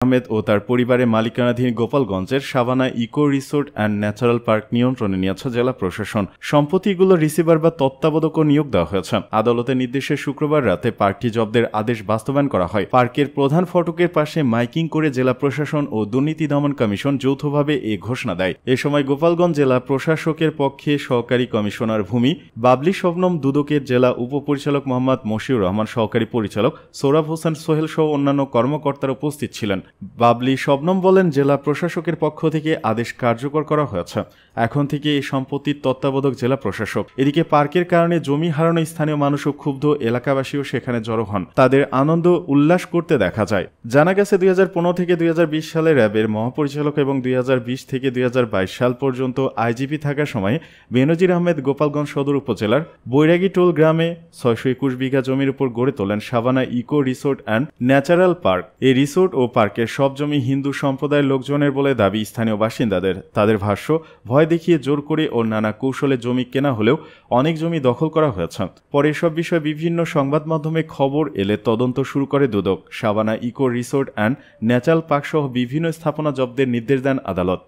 আহমেদ ও তার পরিবারের মালিকানাধীন গোপালগঞ্জের savanna eco resort and natural park নিয়ন্ত্রণে নিয়েছে জেলা প্রশাসন। সম্পত্তিগুলো রিসিভার বা তত্ত্বাবধায়ক নিয়োগ দেওয়া হয়েছে। আদালতের নির্দেশে শুক্রবার রাতে পার্কটি জব্দের আদেশ বাস্তবায়ন করা হয়। পার্কের প্রধান ফটকের পাশে মাইকিং করে জেলা প্রশাসন ও দুর্নীতি দমন কমিশন যৌথভাবে এ ঘোষণা দেয়। এ সময় গোপালগঞ্জ জেলা প্রশাসকের পক্ষে সহকারী কমিশনার ভূমি, বাবলি শবনম দুদকের জেলা উপপরিচালক মোহাম্মদ মশিউর রহমান, সহকারী পরিচালক সোহরাব হোসেন সোহেল সহ অন্যান্য কর্মকর্তারা উপস্থিত ছিলেন। বাবলি শবনম বলেন, জেলা প্রশাসকের পক্ষ থেকে আদেশ কার্যকর করা হয়েছে। এখন থেকে এই সম্পত্তির তত্ত্বাবধায়ক জেলা প্রশাসক। এদিকে পার্কের কারণে জমি হারানো স্থানীয় মানুষও ক্ষুব্ধ, এলাকাবাসীও সেখানে জড়ো হন। তাদের আনন্দ উল্লাস করতে দেখা যায়। জানা গেছে 2015 থেকে 2020 সালে র্যাবের মহাপরিচালক এবং 2020 থেকে 2022 সাল পর্যন্ত আইজিপি থাকার সময় বেনজির আহমেদ গোপালগঞ্জ সদর উপজেলার বৈরাগী টোল গ্রামে 621 বিঘা জমির উপর গড়ে তোলেন savanna eco resort and natural park. এই রিসোর্ট ও পার্কের সব জমি হিন্দু সম্প্রদায়ের লোকজনের বলে দাবি স্থানীয় বাসিন্দাদের। তাদের ভাষ্য, ভয় দেখিয়ে জোর করে ও নানা কৌশলে জমি কেনা হলেও অনেক জমি দখল করা হয়েছে। পরে এসব বিষয়ে বিভিন্ন সংবাদ মাধ্যমে খবর এলে তদন্ত শুরু করে Dudok. Savannah eco resort and natural park সহ বিভিন্ন স্থাপনা জব্দের নির্দেশ দেন আদালত।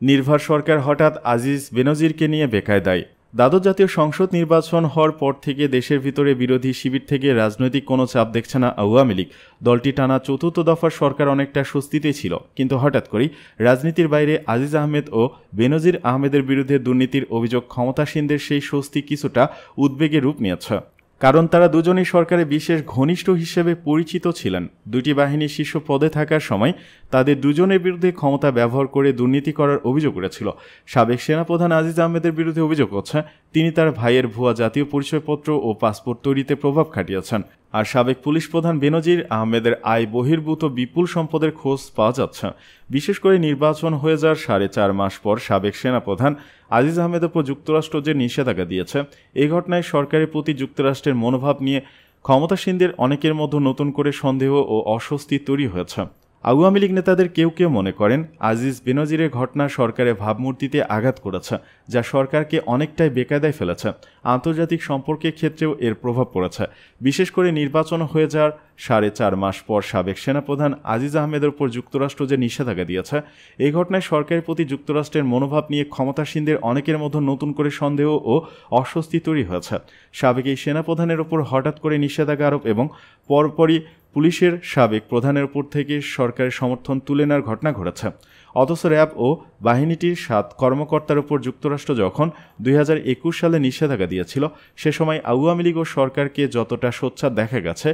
নির্ভর সরকার হঠাৎ আজিজ বেনজিরকে নিয়ে বেকায়দায়। দ্বাদশ জাতীয় সংসদ নির্বাচন হওয়ার পর থেকে দেশের ভিতরে বিরোধী শিবির থেকে রাজনৈতিক কোনো চাপ দেখছে না আওয়ামী লীগ। দলটি টানা চতুর্থ দফার সরকার অনেকটা স্বস্তিতে ছিল, কিন্তু হঠাৎ করেই রাজনীতির বাইরে আজিজ আহমেদ ও বেনজির আহমেদের বিরুদ্ধে দুর্নীতির অভিযোগ ক্ষমতাসীনদের সেই স্বস্তি কিছুটা উদ্বেগে রূপ নিয়েছে। কারণ তারা দুজনেই সরকারে বিশেষ ঘনিষ্ঠ হিসেবে পরিচিত ছিলেন। দুটি বাহিনীর শীর্ষ পদে থাকার সময় তাদের দুজনের বিরুদ্ধে ক্ষমতা ব্যবহার করে দুর্নীতি করার অভিযোগ উঠেছিল। সাবেক সেনাপ্রধান আজিজ আহমেদের বিরুদ্ধে অভিযোগ হচ্ছে তিনি তার ভাইয়ের ভুয়া জাতীয় পরিচয়পত্র ও পাসপোর্ট তৈরিতে প্রভাব খাটিয়েছেন। আর সাবেক পুলিশ প্রধান বেনজির আহমেদের আয় বহির্ভূত বিপুল সম্পদের খোঁজ পাওয়া যাচ্ছে। বিশেষ করে নির্বাচন হয়ে যাওয়ার 4.5 মাস পর সাবেক সেনাপ্রধান আজিজ আহমেদের উপর যুক্তরাষ্ট্র যে নিষেধাজ্ঞা দিয়েছে, এই ঘটনায় সরকারের প্রতি যুক্তরাষ্ট্রের মনোভাব নিয়ে ক্ষমতাসীনদের অনেকের মধ্যে নতুন করে সন্দেহ ও অস্বস্তি তৈরি হয়েছে। আওয়ামী লীগ নেতাদের কেউ কেউ মনে করেন আজিজ বেনজিরের ঘটনা সরকারের ভাবমূর্তিতে আঘাত করেছে, যা সরকারকে অনেকটাই বেকায়দায় ফেলেছে। আন্তর্জাতিক সম্পর্কের ক্ষেত্রেও এর প্রভাব পড়েছে। বিশেষ করে নির্বাচন হয়ে যাওয়ার 4.5 মাস পর সাবেক সেনাপ্রধান আজিজ আহমেদের উপর যুক্তরাষ্ট্র যে নিষেধাজ্ঞা দিয়েছে, এই ঘটনায় সরকারের প্রতি যুক্তরাষ্ট্রের মনোভাব নিয়ে ক্ষমতাসীনদের অনেকের মধ্যে নতুন করে সন্দেহ ও অস্বস্তি তৈরি হয়েছে। সাবেক এই সেনাপ্রধানের ওপর হঠাৎ করে নিষেধাজ্ঞা আরোপ এবং পরপরই পুলিশের সাবেক প্রধানের উপর থেকে সরকারের সমর্থন তুলে নেওয়ার ঘটনা ঘটেছে। অথচ র্যাব ও বাহিনীটির 7 কর্মকর্তার উপর যুক্তরাষ্ট্র যখন 2021 সালে নিষেধাজ্ঞা দিয়েছিল, সে সময় আওয়ামী লীগ ও সরকারকে যতটা সোচ্চার দেখা গেছে,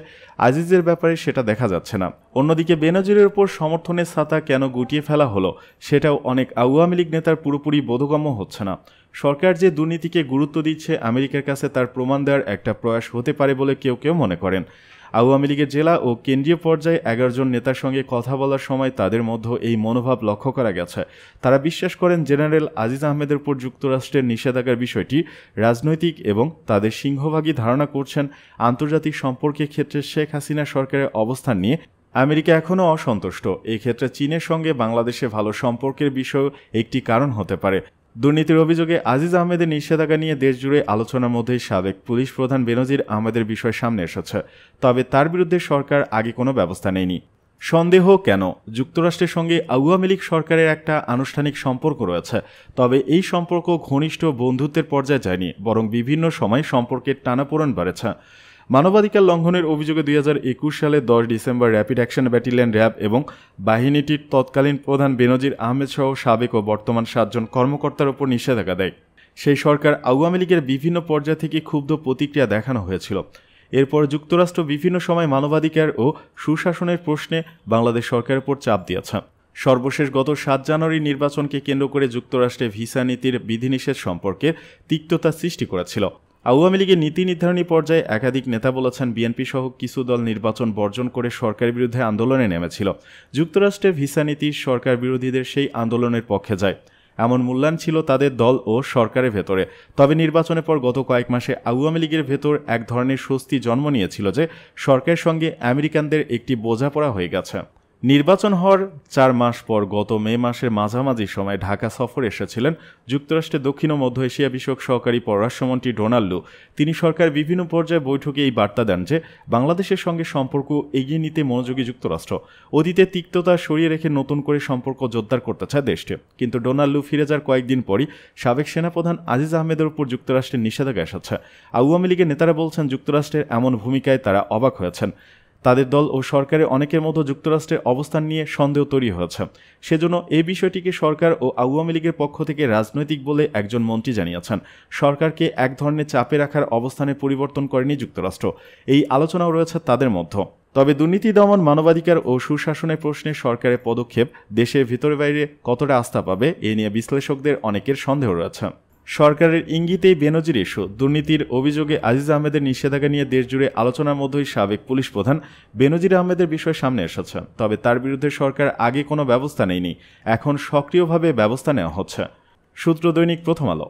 আজিজের ব্যাপারে সেটা দেখা যাচ্ছে না। অন্যদিকে বেনজিরের উপর সমর্থনের ছাতা কেন গুটিয়ে ফেলা হলো, সেটাও অনেক আওয়ামী লীগ নেতার পুরোপুরি বোধগম্য হচ্ছে না। সরকার যে দুর্নীতিকে গুরুত্ব দিচ্ছে, আমেরিকার কাছে তার প্রমাণ দেওয়ার একটা প্রয়াস হতে পারে বলে কেউ কেউ মনে করেন। আওয়ামী লীগের জেলা ও কেন্দ্রীয় পর্যায়ে 11 জন নেতার সঙ্গে কথা বলার সময় তাদের মধ্যে এই মনোভাব লক্ষ্য করা গেছে। তারা বিশ্বাস করেন জেনারেল আজিজ আহমেদের উপর যুক্তরাষ্ট্রের নিষেধাজ্ঞার বিষয়টি রাজনৈতিক এবং তাদের সিংহভাগই ধারণা করছেন আন্তর্জাতিক সম্পর্কের ক্ষেত্রে শেখ হাসিনা সরকারের অবস্থান নিয়ে আমেরিকা এখনও অসন্তুষ্ট। এই ক্ষেত্রে চীনের সঙ্গে বাংলাদেশে ভালো সম্পর্কের বিষয়ও একটি কারণ হতে পারে। দুর্নীতির অভিযোগে আজিজ আহমেদের নিষেধাজ্ঞা নিয়ে দেশজুড়ে আলোচনার মধ্যেই সাবেক পুলিশ প্রধান বেনজির আহমেদের বিষয় সামনে এসেছে। তবে তার বিরুদ্ধে সরকার আগে কোনো ব্যবস্থা নেয়নি। সন্দেহ কেন? যুক্তরাষ্ট্রের সঙ্গে আওয়ামী লীগ সরকারের একটা আনুষ্ঠানিক সম্পর্ক রয়েছে, তবে এই সম্পর্ক ঘনিষ্ঠ বন্ধুত্বের পর্যায়ে যায়নি, বরং বিভিন্ন সময় সম্পর্কের টানাপোড়েন বাড়েছে। মানবাধিকার লঙ্ঘনের অভিযোগে 2021 সালে 10 December rapid action battalion RAB এবং বাহিনীটির তৎকালীন প্রধান বেনজির আহমেদ সহ সাবেক ও বর্তমান 7 জন কর্মকর্তার উপর নিষেধাজ্ঞা দেয়। সেই সরকার আওয়ামী লীগের বিভিন্ন পর্যায় থেকে ক্ষুব্ধ প্রতিক্রিয়া দেখানো হয়েছিল। এরপর যুক্তরাষ্ট্র বিভিন্ন সময় মানবাধিকার ও সুশাসনের প্রশ্নে বাংলাদেশ সরকারের উপর চাপ দিয়েছে। সর্বশেষ গত 7 জানুয়ারি নির্বাচনকে কেন্দ্র করে যুক্তরাষ্ট্রের ভিসা নীতির বিধিনিষেধ সম্পর্কে তিক্ততা সৃষ্টি করেছিল। আওয়ামী লীগের নীতি নির্ধারণী পর্যায়ে একাধিক নেতা বলেছেন বিএনপি সহ কিছু দল নির্বাচন বর্জন করে সরকারের বিরুদ্ধে আন্দোলনে নেমেছিল। যুক্তরাষ্ট্রের ভিসা নীতি সরকার বিরোধীদের সেই আন্দোলনের পক্ষে যায়, এমন মূল্যায়ন ছিল তাদের দল ও সরকারের ভেতরে। তবে নির্বাচনের পর গত কয়েক মাসে আওয়ামী লীগের ভেতর এক ধরনের স্বস্তি জন্ম নিয়েছিল যে সরকারের সঙ্গে আমেরিকানদের একটি বোঝাপড়া হয়ে গেছে। নির্বাচন হওয়ার 4 মাস পর গত মে মাসের মাঝামাঝি সময় ঢাকা সফরে এসেছিলেন যুক্তরাষ্ট্রের দক্ষিণ ও মধ্য এশিয়া বিষয়ক সহকারী পররাষ্ট্রমন্ত্রী ডোনাল্ড লু। তিনি সরকার বিভিন্ন পর্যায়ে বৈঠকে এই বার্তা দেন যে বাংলাদেশের সঙ্গে সম্পর্ক এগিয়ে নিতে মনোযোগী যুক্তরাষ্ট্র অতীতে তিক্ততা সরিয়ে রেখে নতুন করে সম্পর্ক জোরদার করতে চায় দেশটি। কিন্তু ডোনাল্ড লু ফিরে যাওয়ার কয়েকদিন পরই সাবেক সেনাপ্রধান আজিজ আহমেদের উপর যুক্তরাষ্ট্রের নিষেধাজ্ঞা এসেছে। আওয়ামী লীগের নেতারা বলছেন যুক্তরাষ্ট্রের এমন ভূমিকায় তারা অবাক হয়েছেন। তাদের দল ও সরকারের অনেকের মতো যুক্তরাষ্ট্রের অবস্থান নিয়ে সন্দেহ তৈরি হয়েছে। সেজন্য এই বিষয়টিকে সরকার ও আওয়ামী লীগের পক্ষ থেকে রাজনৈতিক বলে একজন মন্ত্রী জানিয়েছেন। সরকারকে এক ধরনের চাপে রাখার অবস্থানে পরিবর্তন করেনি যুক্তরাষ্ট্র, এই আলোচনাও রয়েছে তাদের মধ্যে। তবে দুর্নীতি দমন, মানবাধিকার ও সুশাসনের প্রশ্নে সরকারের পদক্ষেপ দেশের ভিতরে বাইরে কতটা আস্থা পাবে এ নিয়ে বিশ্লেষকদের অনেকের সন্দেহ রয়েছে। সরকারের ইঙ্গিতেই বেনজির ইস্যু। দুর্নীতির অভিযোগে আজিজ আহমেদের নিষেধাজ্ঞা নিয়ে দেশজুড়ে আলোচনার মধ্যেই সাবেক পুলিশ প্রধান বেনজির আহমেদের বিষয় সামনে এসেছে। তবে তার বিরুদ্ধে সরকার আগে কোনো ব্যবস্থা নেয়নি, এখন সক্রিয়ভাবে ব্যবস্থা নেওয়া হচ্ছে। সূত্র দৈনিক প্রথম আলো।